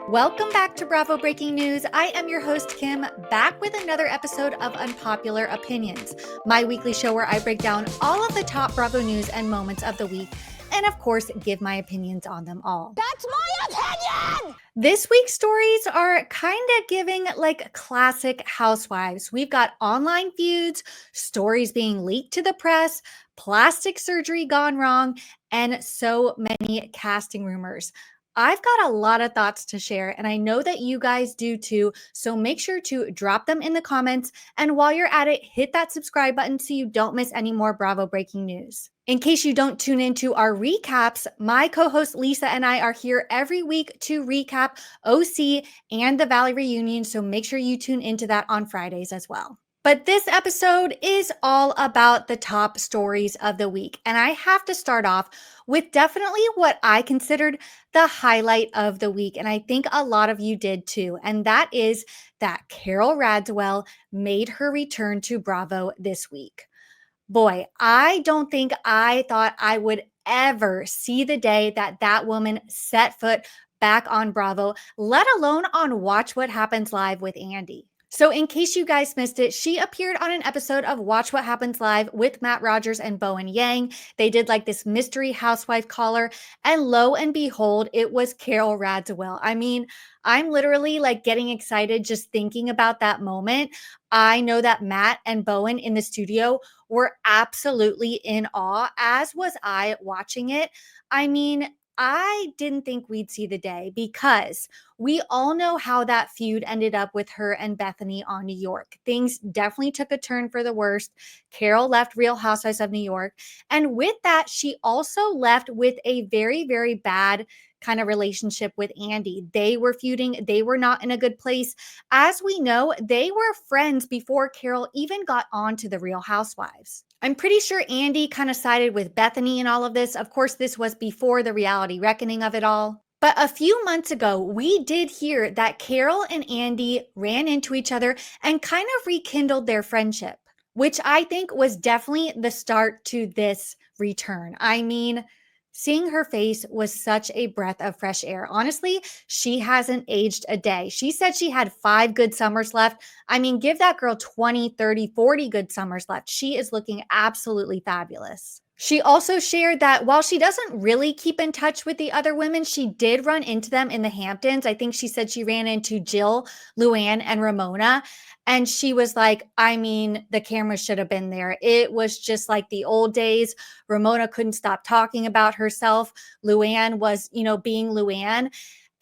Welcome back to Bravo Breaking News. I am your host, Kim, back with another episode of Unpopular Opinions, my weekly show where I break down all of the top Bravo news and moments of the week, and of course, give my opinions on them all. That's my opinion! This week's stories are kind of giving like classic housewives. We've got online feuds, stories being leaked to the press, plastic surgery gone wrong, and so many casting rumors. I've got a lot of thoughts to share, and I know that you guys do too. So make sure to drop them in the comments. And while you're at it, hit that subscribe button so you don't miss any more Bravo breaking news. In case you don't tune into our recaps, my co-host Lisa and I are here every week to recap OC and the Valley reunion. So make sure you tune into that on Fridays as well. But this episode is all about the top stories of the week. And I have to start off with definitely what I considered the highlight of the week. And I think a lot of you did too. And that is that Carol Radziwill made her return to Bravo this week. Boy, I don't think I thought I would ever see the day that that woman set foot back on Bravo, let alone on Watch What Happens Live with Andy. So in case you guys missed it, she appeared on an episode of Watch What Happens Live with Matt Rogers and Bowen Yang. They did like this mystery housewife caller, and lo and behold, it was Carol Radziwill. I mean, I'm literally like getting excited just thinking about that moment. I know that Matt and Bowen in the studio were absolutely in awe, as was I watching it. I mean, I didn't think we'd see the day because we all know how that feud ended up with her and Bethany on New York. Things definitely took a turn for the worst. Carol left Real Housewives of New York. And with that, she also left with a very, very bad kind of relationship with Andy. They were feuding. They were not in a good place. As we know, they were friends before Carol even got onto the Real Housewives. I'm pretty sure Andy kind of sided with Bethany in all of this. Of course, this was before the reality reckoning of it all. But a few months ago, we did hear that Carol and Andy ran into each other and kind of rekindled their friendship, which I think was definitely the start to this return. I mean, seeing her face was such a breath of fresh air. Honestly, she hasn't aged a day. She said she had 5 good summers left. I mean, give that girl 20, 30, 40 good summers left. She is looking absolutely fabulous. She also shared that while she doesn't really keep in touch with the other women, she did run into them in the Hamptons. I think she said she ran into Jill, Luann, and Ramona. And she was like, I mean, the camera should have been there. It was just like the old days. Ramona couldn't stop talking about herself. Luann was, being Luann.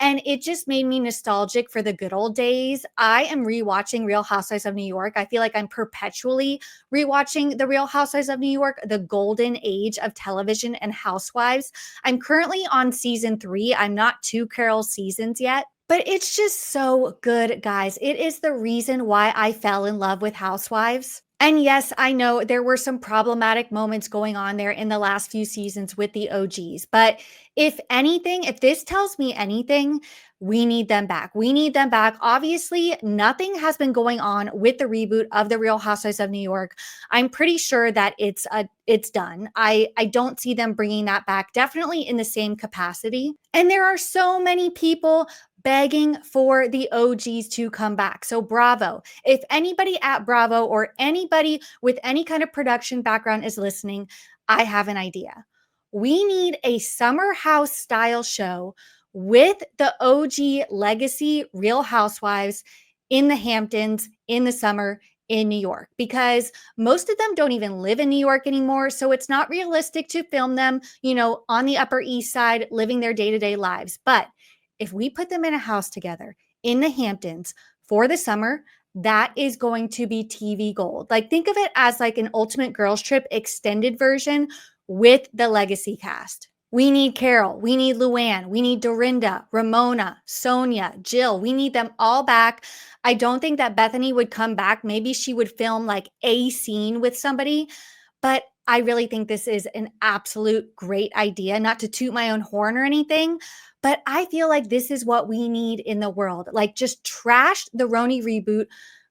And it just made me nostalgic for the good old days. I am rewatching Real Housewives of New York. I feel like I'm perpetually rewatching the Real Housewives of New York, the golden age of television and housewives. I'm currently on season 3. I'm not 2 Carol seasons yet. But it's just so good, guys. It is the reason why I fell in love with Housewives. And yes, I know there were some problematic moments going on there in the last few seasons with the OGs. But if anything, if this tells me anything, we need them back. We need them back. Obviously, nothing has been going on with the reboot of The Real Housewives of New York. I'm pretty sure that it's done. I don't see them bringing that back, definitely in the same capacity. And there are so many people begging for the OGs to come back. So Bravo, if anybody at Bravo or anybody with any kind of production background is listening, I have an idea. We need a summer house style show with the OG legacy Real Housewives in the Hamptons in the summer in New York, because most of them don't even live in New York anymore. So it's not realistic to film them, on the Upper East Side, living their day-to-day lives. But if we put them in a house together in the Hamptons for the summer, that is going to be TV gold. Like, think of it as like an Ultimate Girls Trip extended version with the legacy cast. We need Carol. We need Luann. We need Dorinda, Ramona, Sonia, Jill. We need them all back. I don't think that Bethany would come back. Maybe she would film like a scene with somebody, but I really think this is an absolute great idea. Not to toot my own horn or anything, but I feel like this is what we need in the world. Like, just trash the RHONJ reboot,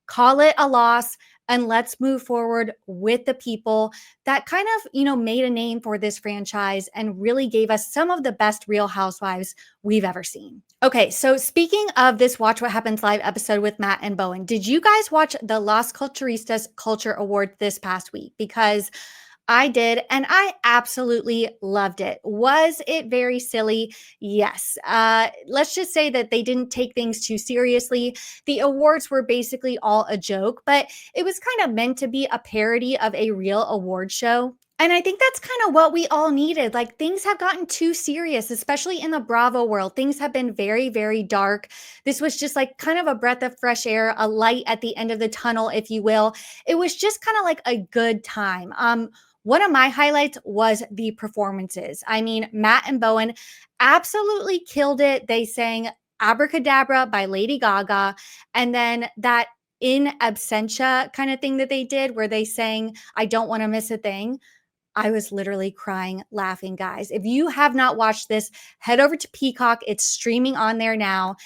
call it a loss, and let's move forward with the people that kind of, made a name for this franchise and really gave us some of the best Real Housewives we've ever seen. Okay, so speaking of this Watch What Happens Live episode with Matt and Bowen, did you guys watch the Las Culturistas Culture Award this past week? Because I did, and I absolutely loved it. Was it very silly? Yes. Let's just say that they didn't take things too seriously. The awards were basically all a joke, but it was kind of meant to be a parody of a real award show. And I think that's kind of what we all needed. Like, things have gotten too serious, especially in the Bravo world. Things have been very, very dark. This was just like kind of a breath of fresh air, a light at the end of the tunnel, if you will. It was just kind of like a good time. One of my highlights was the performances. I mean, Matt and Bowen absolutely killed it. They sang Abracadabra by Lady Gaga. And then that in absentia kind of thing that they did where they sang, I don't want to miss a thing. I was literally crying, laughing, guys. If you have not watched this, head over to Peacock. It's streaming on there now.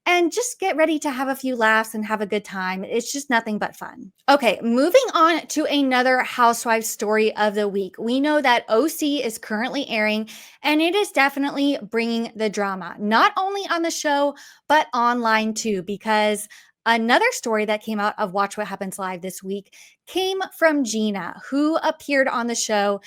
And just get ready to have a few laughs and have a good time. It's just nothing but fun. Okay, moving on to another housewife story of the week. We know that OC is currently airing, and it is definitely bringing the drama, not only on the show, but online too, because another story that came out of Watch What Happens Live this week came from Gina, who appeared on the show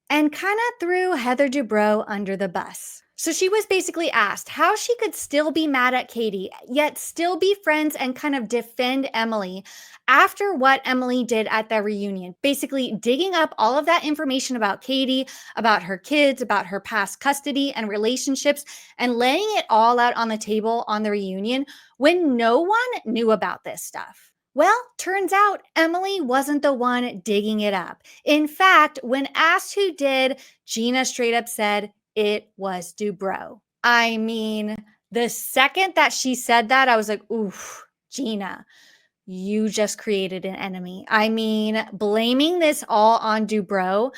and kind of threw Heather Dubrow under the bus. So she was basically asked how she could still be mad at Katie, yet still be friends and kind of defend Emily after what Emily did at the reunion. Basically, digging up all of that information about Katie, about her kids, about her past custody and relationships, and laying it all out on the table on the reunion when no one knew about this stuff. Well, turns out Emily wasn't the one digging it up. In fact, when asked who did, Gina straight up said it was Dubrow. I mean, the second that she said that, I was like, oof, Gina, you just created an enemy. I mean, blaming this all on Dubrow.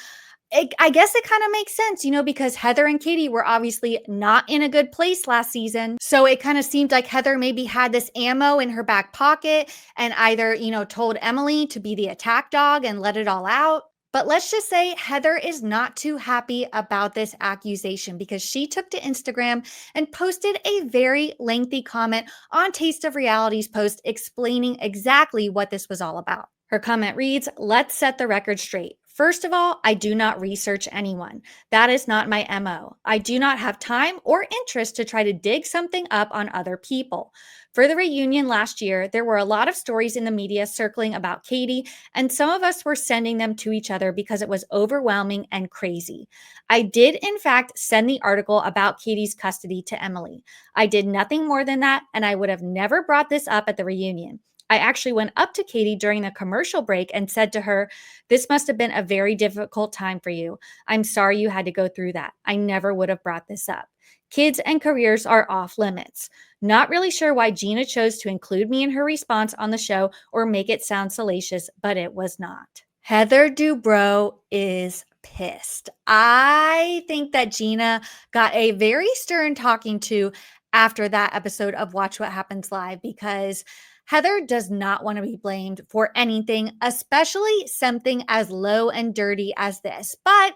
I guess it kind of makes sense, because Heather and Katie were obviously not in a good place last season. So it kind of seemed like Heather maybe had this ammo in her back pocket and either, told Emily to be the attack dog and let it all out. But let's just say Heather is not too happy about this accusation because she took to Instagram and posted a very lengthy comment on Taste of Reality's post explaining exactly what this was all about. Her comment reads, "Let's set the record straight. First of all, I do not research anyone. That is not my MO. I do not have time or interest to try to dig something up on other people. For the reunion last year, there were a lot of stories in the media circling about Katie, and some of us were sending them to each other because it was overwhelming and crazy. I did, in fact, send the article about Katie's custody to Emily. I did nothing more than that, and I would have never brought this up at the reunion. I actually went up to Katie during the commercial break and said to her, 'This must have been a very difficult time for you. I'm sorry you had to go through that. I never would have brought this up. Kids and careers are off limits.' Not really sure why Gina chose to include me in her response on the show or make it sound salacious, but it was not." Heather Dubrow is pissed. I think that Gina got a very stern talking to after that episode of Watch What Happens Live because Heather does not want to be blamed for anything, especially something as low and dirty as this. But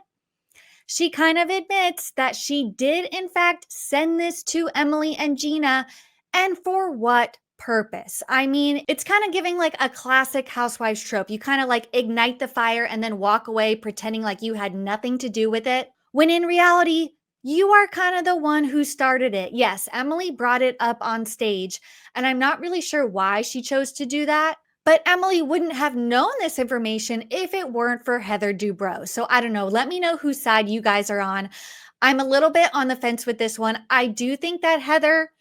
she kind of admits that she did, in fact, send this to Emily and Gina. And for what purpose? I mean, it's kind of giving like a classic housewives trope. You kind of like ignite the fire and then walk away pretending like you had nothing to do with it. When in reality, you are kind of the one who started it. Yes, Emily brought it up on stage, and I'm not really sure why she chose to do that. But Emily wouldn't have known this information if it weren't for Heather Dubrow. So I don't know. Let me know whose side you guys are on. I'm a little bit on the fence with this one. I do think that Heather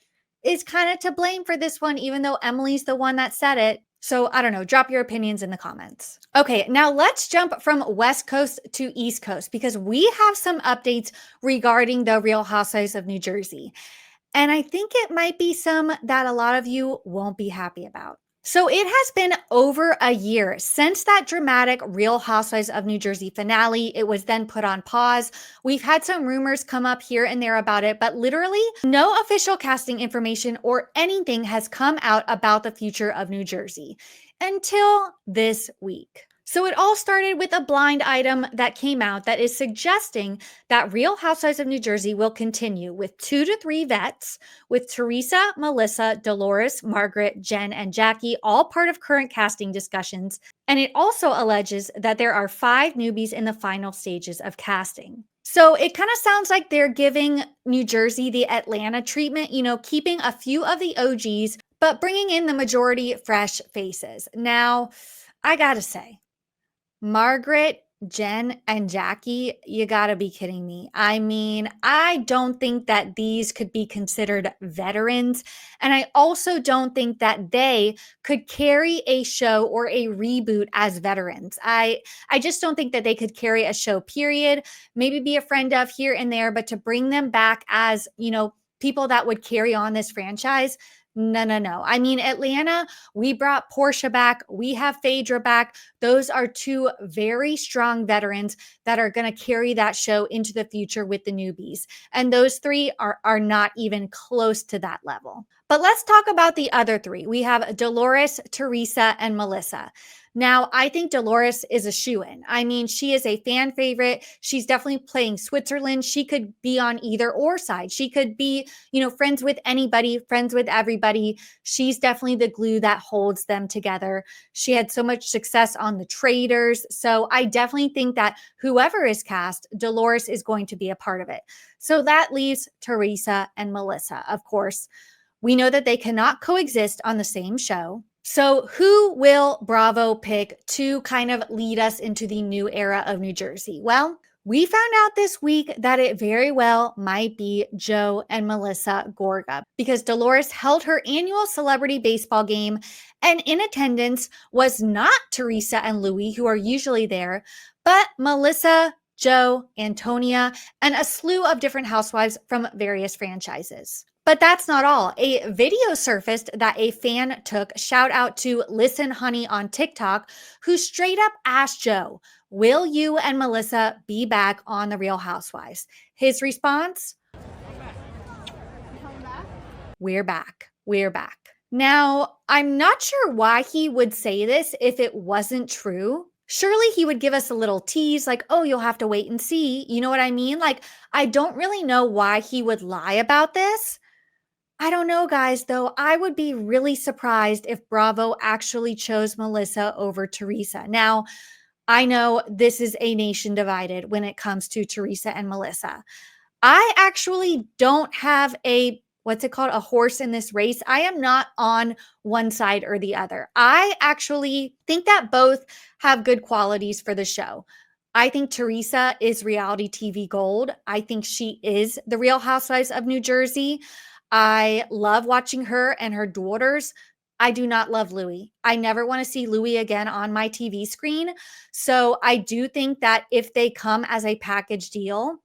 is kind of to blame for this one, even though Emily's the one that said it. So I don't know, drop your opinions in the comments. Okay, now let's jump from West Coast to East Coast because we have some updates regarding the Real Housewives of New Jersey. And I think it might be some that a lot of you won't be happy about. So it has been over a year since that dramatic Real Housewives of New Jersey finale. It was then put on pause. We've had some rumors come up here and there about it, but literally no official casting information or anything has come out about the future of New Jersey until this week. So it all started with a blind item that came out that is suggesting that Real Housewives of New Jersey will continue with 2 to 3 vets, with Teresa, Melissa, Dolores, Margaret, Jen, and Jackie all part of current casting discussions. And it also alleges that there are 5 newbies in the final stages of casting. So it kind of sounds like they're giving New Jersey the Atlanta treatment, keeping a few of the OGs, but bringing in the majority fresh faces. Now, I gotta say, Margaret, Jen, and Jackie, you gotta be kidding me. I mean, I don't think that these could be considered veterans. And I also don't think that they could carry a show or a reboot as veterans. I just don't think that they could carry a show, period. Maybe be a friend of here and there, but to bring them back as, people that would carry on this franchise, no, no, no. I mean, Atlanta, we brought Portia back. We have Phaedra back. Those are 2 very strong veterans that are going to carry that show into the future with the newbies. And those 3 are not even close to that level. But let's talk about the other 3. We have Dolores, Teresa, and Melissa. Now, I think Dolores is a shoo-in. I mean, she is a fan favorite. She's definitely playing Switzerland. She could be on either or side. She could be, friends with anybody, friends with everybody. She's definitely the glue that holds them together. She had so much success on The Traitors. So I definitely think that whoever is cast, Dolores is going to be a part of it. So that leaves Teresa and Melissa. Of course, we know that they cannot coexist on the same show. So who will Bravo pick to kind of lead us into the new era of New Jersey? Well, we found out this week that it very well might be Joe and Melissa Gorga, because Dolores held her annual celebrity baseball game, and in attendance was not Teresa and Louie, who are usually there, but Melissa, Joe, Antonia, and a slew of different housewives from various franchises. But that's not all. A video surfaced that a fan took, shout out to Listen Honey on TikTok, who straight up asked Joe, will you and Melissa be back on The Real Housewives? His response, we're back. We're back. Now, I'm not sure why he would say this if it wasn't true. Surely he would give us a little tease like, oh, you'll have to wait and see. You know what I mean? Like, I don't really know why he would lie about this. I don't know, guys, though. I would be really surprised if Bravo actually chose Melissa over Teresa. Now, I know this is a nation divided when it comes to Teresa and Melissa. I actually don't have a horse in this race. I am not on one side or the other. I actually think that both have good qualities for the show. I think Teresa is reality TV gold. I think she is the Real Housewives of New Jersey. I love watching her and her daughters. I do not love Louie. I never want to see Louie again on my TV screen. So I do think that if they come as a package deal,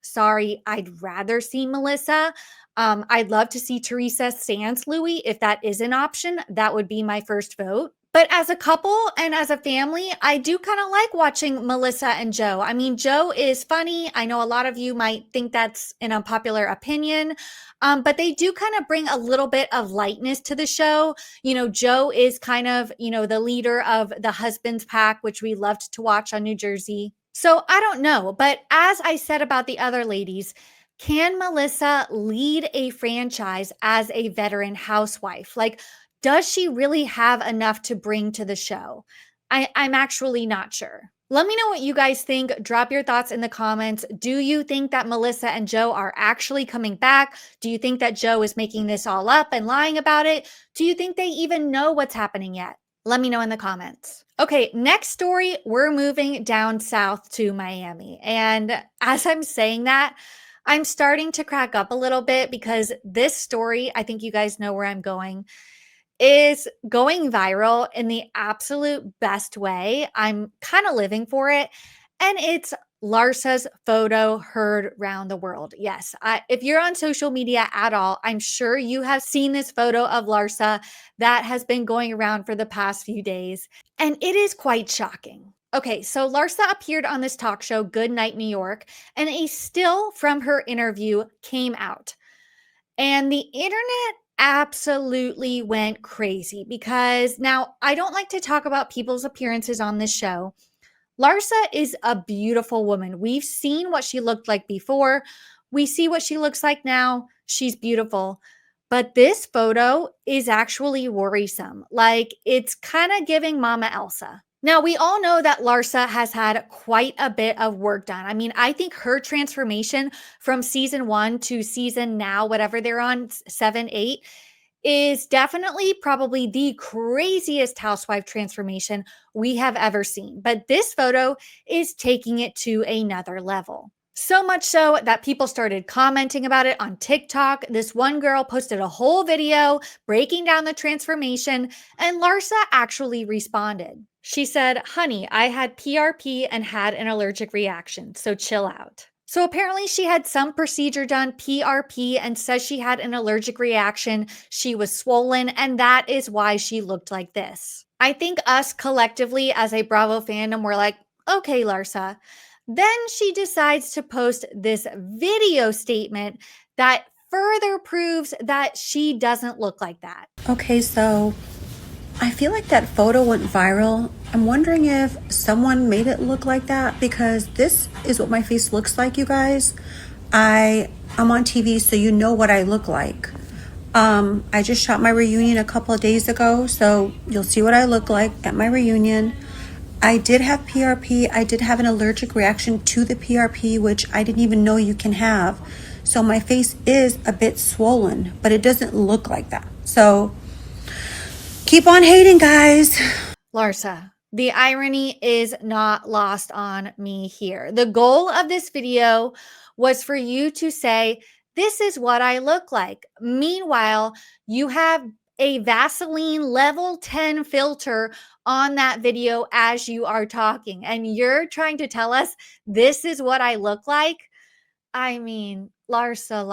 sorry, I'd rather see Melissa. I'd love to see Teresa sans Louie. If that is an option, that would be my first vote. But as a couple and as a family, I do kind of like watching Melissa and Joe. I mean, Joe is funny. I know a lot of you might think that's an unpopular opinion, but they do kind of bring a little bit of lightness to the show. Joe is kind of, the leader of the husband's pack, which we loved to watch on New Jersey. So I don't know. But as I said about the other ladies, can Melissa lead a franchise as a veteran housewife? Like, does she really have enough to bring to the show? I'm actually not sure. Let me know what you guys think. Drop your thoughts in the comments. Do you think that Melissa and Joe are actually coming back? Do you think that Joe is making this all up and lying about it? Do you think they even know what's happening yet? Let me know in the comments. Okay, next story, we're moving down south to Miami. And as I'm saying that, I'm starting to crack up a little bit because this story, I think you guys know where I'm going, is going viral in the absolute best way. I'm kind of living for it. And it's Larsa's photo heard round the world. Yes, if you're on social media at all, I'm sure you have seen this photo of Larsa that has been going around for the past few days, and it is quite shocking. Okay, so Larsa appeared on this talk show, Good Night New York, and a still from her interview came out. And the internet absolutely went crazy because now I don't like to talk about people's appearances on this show. Larsa is a beautiful woman. We've seen what she looked like before. We see what she looks like now. She's beautiful. But this photo is actually worrisome. Like it's kind of giving Mama Elsa. Now, we all know that Larsa has had quite a bit of work done. I mean, I think her transformation from season 1 to season now, whatever they're on, 7, 8, is definitely probably the craziest housewife transformation we have ever seen. But this photo is taking it to another level. So much so that people started commenting about it on TikTok. This one girl posted a whole video breaking down the transformation, and Larsa actually responded. She said, "Honey, I had PRP and had an allergic reaction, so chill out." So apparently she had some procedure done, PRP, and says she had an allergic reaction. She was swollen, and that is why she looked like this. I think us collectively as a Bravo fandom were like, okay, Larsa. Then she decides to post this video statement that further proves that she doesn't look like that. Okay, so I feel like that photo went viral. I'm wondering if someone made it look like that because this is what my face looks like, you guys. I'm on TV, so you know what I look like. I just shot my reunion a couple of days ago, so you'll see what I look like at my reunion. I did have PRP. I did have an allergic reaction to the PRP, which I didn't even know you can have. So my face is a bit swollen, but it doesn't look like that. So keep on hating, guys. Larsa, the irony is not lost on me here. The goal of this video was for you to say, this is what I look like. Meanwhile, you have a Vaseline level 10 filter on that video as you are talking, and you're trying to tell us this is what I look like. I mean, Larsa.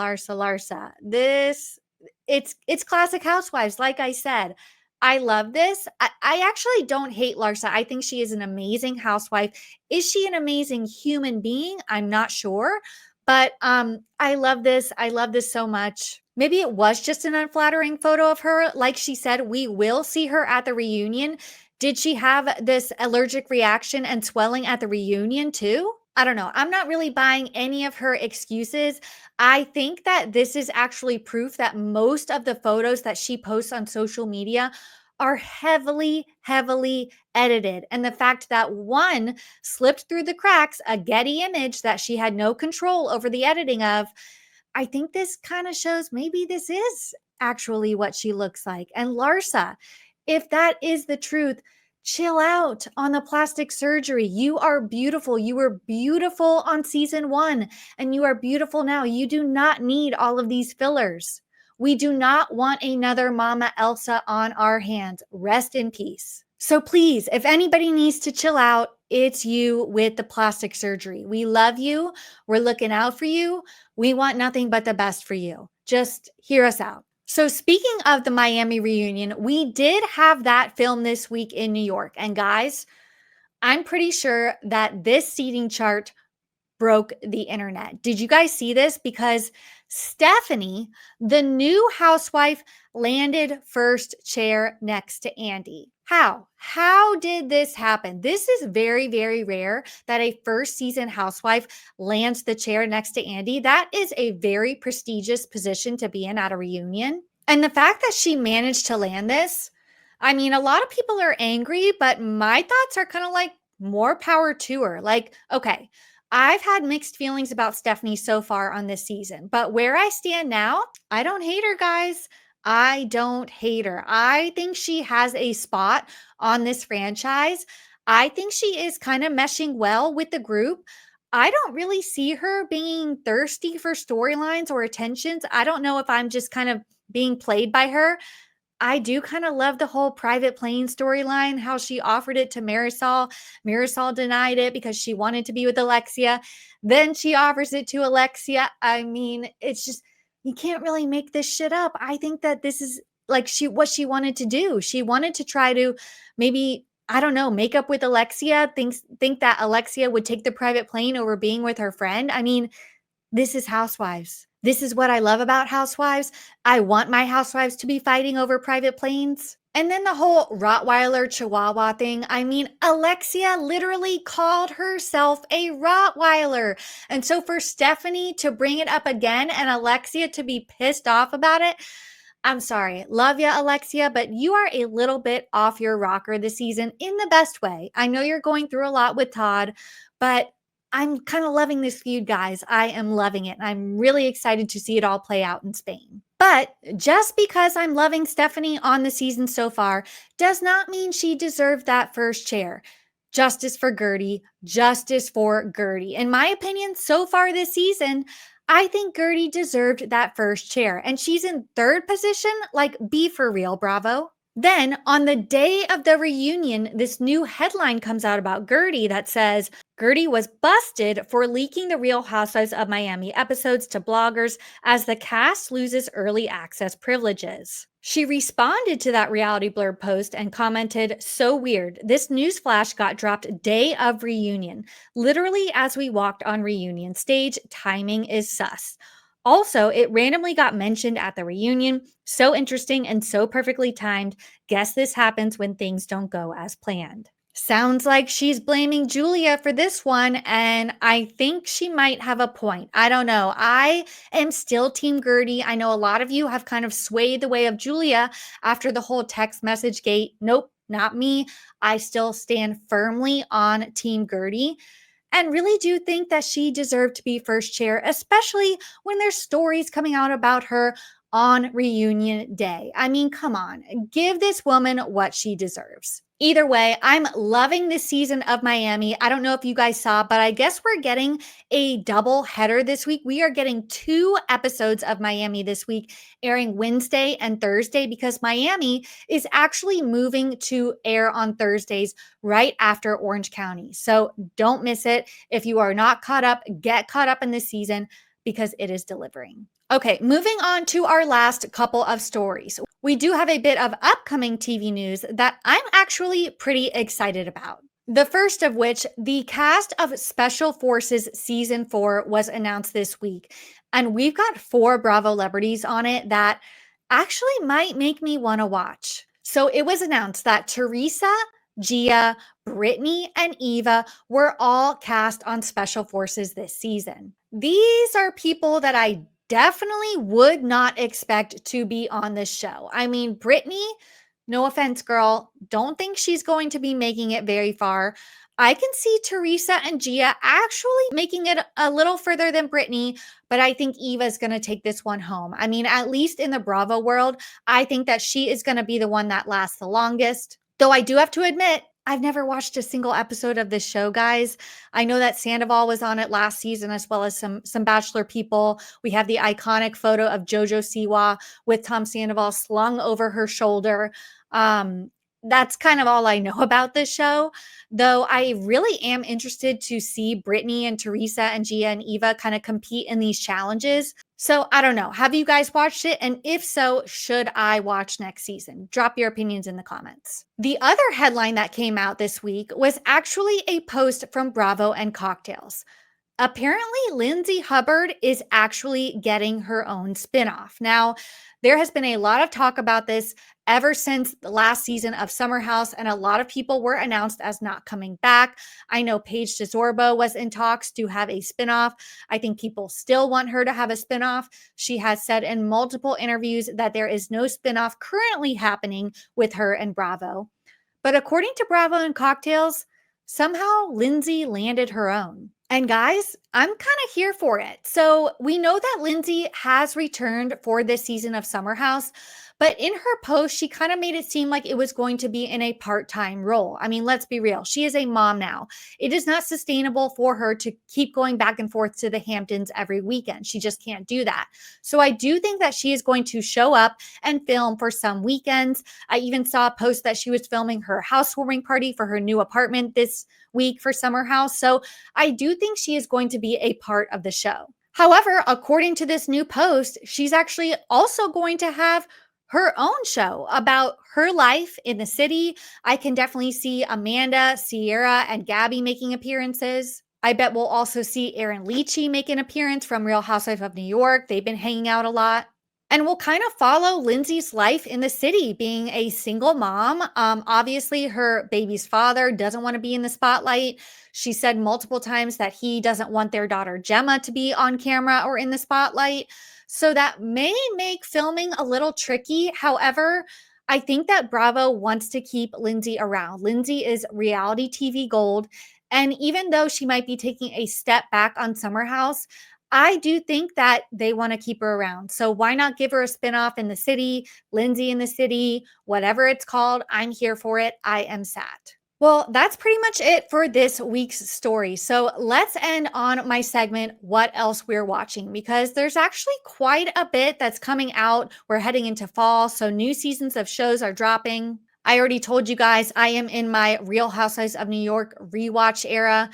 It's classic housewives. Like I said, I love this. I actually don't hate Larsa. I think she is an amazing housewife. Is she an amazing human being? I'm not sure. But I love this. I love this so much. Maybe it was just an unflattering photo of her. Like she said, we will see her at the reunion. Did she have this allergic reaction and swelling at the reunion too? I don't know. I'm not really buying any of her excuses. I think that this is actually proof that most of the photos that she posts on social media are heavily, heavily edited. And the fact that one slipped through the cracks, a Getty image that she had no control over the editing of, I think this kind of shows maybe this is actually what she looks like. And Larsa, if that is the truth, chill out on the plastic surgery. You are beautiful. You were beautiful on season 1, and you are beautiful now. You do not need all of these fillers. We do not want another Mama Elsa on our hands. Rest in peace. So please, if anybody needs to chill out, it's you with the plastic surgery. We love you. We're looking out for you. We want nothing but the best for you. Just hear us out. So speaking of the Miami reunion, we did have that film this week in New York. And guys, I'm pretty sure that this seating chart broke the internet. Did you guys see this? Because Stephanie, the new housewife, landed first chair next to Andy. How? How did this happen? This is very, very rare that a first season housewife lands the chair next to Andy. That is a very prestigious position to be in at a reunion. And the fact that she managed to land this, I mean, a lot of people are angry, but my thoughts are kind of like more power to her. Like, okay, I've had mixed feelings about Stephanie so far on this season, but where I stand now, I don't hate her, guys. I don't hate her. I think she has a spot on this franchise. I think she is kind of meshing well with the group. I don't really see her being thirsty for storylines or attentions. I don't know if I'm just kind of being played by her. I do kind of love the whole private plane storyline, how she offered it to Marisol. Marisol denied it because she wanted to be with Alexia. Then she offers it to Alexia. I mean, it's just, you can't really make this shit up. I think that this is like what she wanted to do. She wanted to try to maybe, I don't know, make up with Alexia, think that Alexia would take the private plane over being with her friend. I mean, this is Housewives. This is what I love about Housewives. I want my housewives to be fighting over private planes. And then the whole Rottweiler Chihuahua thing. I mean, Alexia literally called herself a Rottweiler. And so for Stephanie to bring it up again and Alexia to be pissed off about it, I'm sorry. Love ya, Alexia, but you are a little bit off your rocker this season in the best way. I know you're going through a lot with Todd, but I'm kind of loving this feud, guys. I am loving it. And I'm really excited to see it all play out in Spain. But just because I'm loving Stephanie on the season so far does not mean she deserved that first chair. Justice for Gertie. Justice for Gertie. In my opinion, so far this season, I think Gertie deserved that first chair. And she's in third position? Like, be for real, Bravo. Then, on the day of the reunion, this new headline comes out about Gertie that says, Gertie was busted for leaking the Real Housewives of Miami episodes to bloggers as the cast loses early access privileges. She responded to that Reality Blurb post and commented, so weird. This news flash got dropped day of reunion. Literally as we walked on reunion stage, timing is sus. Also, it randomly got mentioned at the reunion. So interesting and so perfectly timed. Guess this happens when things don't go as planned. Sounds like she's blaming Julia for this one, and I think she might have a point. I don't know. I am still Team Gertie. I know a lot of you have kind of swayed the way of Julia after the whole text message gate. Nope, not me. I still stand firmly on Team Gertie and really do think that she deserved to be first chair, especially when there's stories coming out about her on reunion day. I mean, come on, give this woman what she deserves. Either way, I'm loving this season of Miami. I don't know if you guys saw, but I guess we're getting a double header this week. We are getting 2 episodes of Miami this week, airing Wednesday and Thursday, because Miami is actually moving to air on Thursdays right after Orange County. So don't miss it. If you are not caught up, get caught up in this season because it is delivering. Okay, moving on to our last couple of stories. We do have a bit of upcoming TV news that I'm actually pretty excited about. The first of which, the cast of Special Forces Season 4 was announced this week. And we've got 4 Bravo celebrities on it that actually might make me want to watch. So it was announced that Teresa, Gia, Brittany, and Eva were all cast on Special Forces this season. These are people that I definitely would not expect to be on this show. I mean, Brittany, no offense, girl, don't think she's going to be making it very far. I can see Teresa and Gia actually making it a little further than Brittany, but I think Eva's going to take this one home. I mean, at least in the Bravo world, I think that she is going to be the one that lasts the longest. Though I do have to admit, I've never watched a single episode of this show, guys. I know that Sandoval was on it last season, as well as some Bachelor people. We have the iconic photo of JoJo Siwa with Tom Sandoval slung over her shoulder. That's kind of all I know about this show, though I really am interested to see Brittany and Teresa and Gia and Eva kind of compete in these challenges. So I don't know. Have you guys watched it? And if so, should I watch next season? Drop your opinions in the comments. The other headline that came out this week was actually a post from Bravo and Cocktails. Apparently, Lindsay Hubbard is actually getting her own spinoff. Now, there has been a lot of talk about this ever since the last season of Summer House, and a lot of people were announced as not coming back. I know Paige DeSorbo was in talks to have a spinoff. I think people still want her to have a spinoff. She has said in multiple interviews that there is no spinoff currently happening with her and Bravo. But according to Bravo and Cocktails, somehow Lindsay landed her own. And guys, I'm kind of here for it. So we know that Lindsay has returned for this season of Summer House, But in her post, she kind of made it seem like it was going to be in a part-time role. I mean, let's be real. She is a mom now. It is not sustainable for her to keep going back and forth to the Hamptons every weekend. She just can't do that. So I do think that she is going to show up and film for some weekends. I even saw a post that she was filming her housewarming party for her new apartment this week for Summer House. So I do think she is going to be a part of the show. However, according to this new post, she's actually also going to have her own show about her life in the city. I can definitely see Amanda, Sierra, and Gabby making appearances. I bet we'll also see Erin Leachy make an appearance from Real Housewives of New York. They've been hanging out a lot. And we'll kind of follow Lindsay's life in the city, being a single mom. Obviously, her baby's father doesn't want to be in the spotlight. She said multiple times that he doesn't want their daughter Gemma to be on camera or in the spotlight. So that may make filming a little tricky. However, I think that Bravo wants to keep Lindsay around. Lindsay is reality TV gold. And even though she might be taking a step back on Summer House, I do think that they want to keep her around. So why not give her a spinoff in the city, Lindsay in the city, whatever it's called? I'm here for it. I am sat. Well, that's pretty much it for this week's story. So let's end on my segment, What Else We're Watching, because there's actually quite a bit that's coming out. We're heading into fall, so new seasons of shows are dropping. I already told you guys I am in my Real Housewives of New York rewatch era.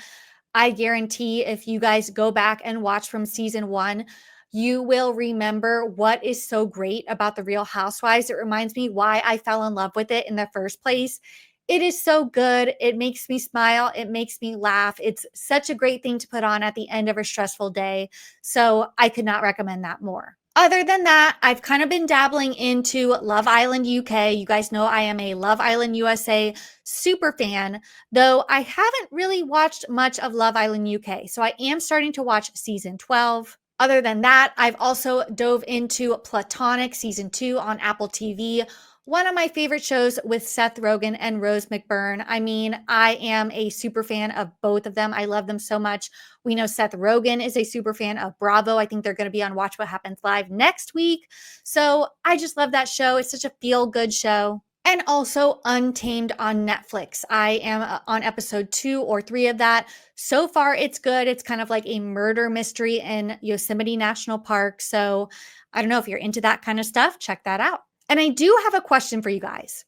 I guarantee if you guys go back and watch from season 1, you will remember what is so great about the Real Housewives. It reminds me why I fell in love with it in the first place. It is so good. It makes me smile. It makes me laugh. It's such a great thing to put on at the end of a stressful day. So I could not recommend that more. Other than that, I've kind of been dabbling into Love Island UK. You guys know I am a Love Island USA super fan, though I haven't really watched much of Love Island UK. So I am starting to watch season 12. Other than that, I've also dove into Platonic season 2 on Apple TV. One of my favorite shows with Seth Rogen and Rose McBurn. I mean, I am a super fan of both of them. I love them so much. We know Seth Rogen is a super fan of Bravo. I think they're going to be on Watch What Happens Live next week. So I just love that show. It's such a feel-good show. And also Untamed on Netflix. I am on episode 2 or 3 of that. So far, it's good. It's kind of like a murder mystery in Yosemite National Park. So I don't know if you're into that kind of stuff. Check that out. And I do have a question for you guys.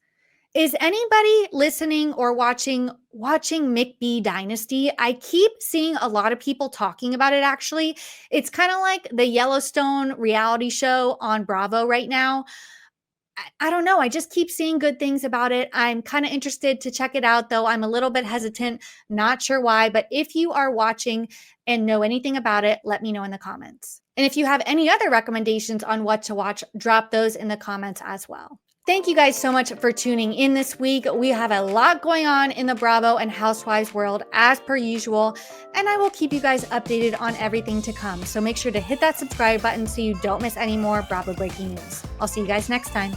Is anybody listening or watching McBee Dynasty? I keep seeing a lot of people talking about it, actually. It's kind of like the Yellowstone reality show on Bravo right now. I don't know. I just keep seeing good things about it. I'm kind of interested to check it out, though. I'm a little bit hesitant, not sure why. But if you are watching and know anything about it, let me know in the comments. And if you have any other recommendations on what to watch, drop those in the comments as well. Thank you guys so much for tuning in this week. We have a lot going on in the Bravo and Housewives world as per usual, and I will keep you guys updated on everything to come. So make sure to hit that subscribe button so you don't miss any more Bravo breaking news. I'll see you guys next time.